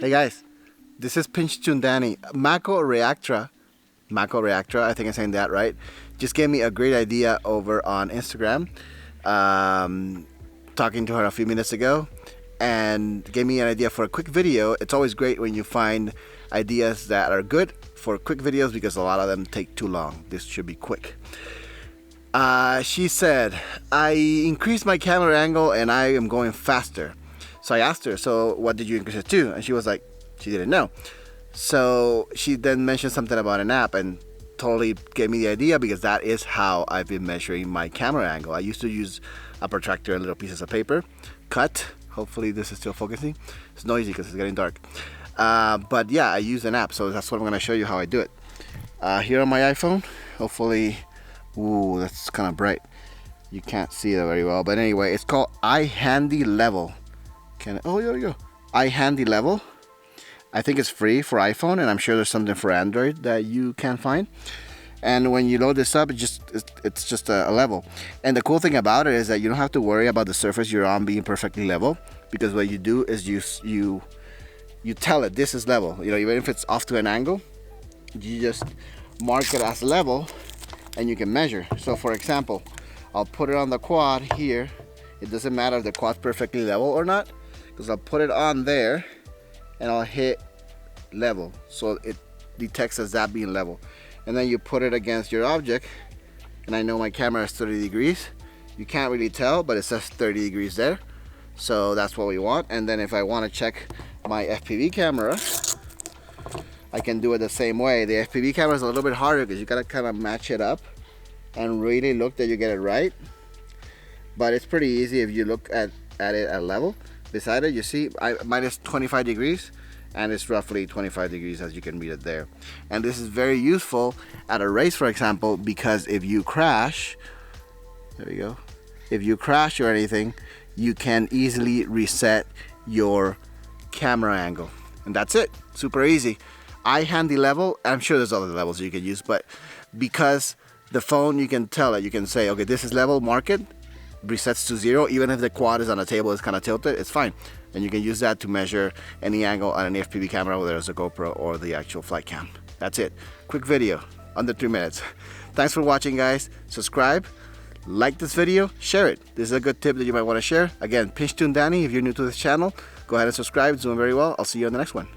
Hey guys, this is Pinch Tune Danny. Mako Reactra, I think I'm saying that right, just gave me a great idea over on Instagram. Talking to her a few minutes ago, and gave me an idea for a quick video. It's always great when you find ideas that are good for quick videos because a lot of them take too long. This should be quick. She said, I increased my camera angle and I am going faster. So I asked her, so what did you increase it to? And she was like, she didn't know. So she then mentioned something about an app and totally gave me the idea because that is how I've been measuring my camera angle. I used to use a protractor and little pieces of paper, cut. Hopefully this is still focusing. It's noisy because it's getting dark. But yeah, I use an app, so that's what I'm going to show you how I do it. Here on my iPhone, hopefully, ooh, that's kind of bright. You can't see it very well, but anyway, it's called iHandy Level. Oh, there we go. iHandy Level. I think it's free for iPhone, and I'm sure there's something for Android that you can find. And when you load this up, it's just a level. And the cool thing about it is that you don't have to worry about the surface you're on being perfectly level, because what you do is you tell it this is level. You know, even if it's off to an angle, you just mark it as level, and you can measure. So for example, I'll put it on the quad here. It doesn't matter if the quad's perfectly level or not, because I'll put it on there and I'll hit level, so it detects as that being level. And then you put it against your object, and I know my camera is 30 degrees. You can't really tell, but it says 30 degrees there, so that's what we want. And then if I want to check my FPV camera, I can do it the same way. The FPV camera is a little bit harder because you gotta kind of match it up and really look that you get it right, but it's pretty easy if you look at it at level. Beside it, you see mine is 25 degrees, and it's roughly 25 degrees as you can read it there. And this is very useful at a race, for example, because if you crash, there we go, if you crash or anything, you can easily reset your camera angle, and that's it. Super easy. iHandy Level. I'm sure there's other levels you can use, but because the phone, you can tell it, you can say, okay, this is level, mark it, resets to 0. Even if the quad is on a table, it's kind of tilted, it's fine. And you can use that to measure any angle on an FPV camera, whether it's a GoPro or the actual flight cam. That's it. Quick video, under 3 minutes. Thanks for watching, guys. Subscribe, like this video, share it. This is a good tip that you might want to share. Again, Pinch Tune Danny. If you're new to this channel, go ahead and subscribe. It's doing very well. I'll see you on the next one.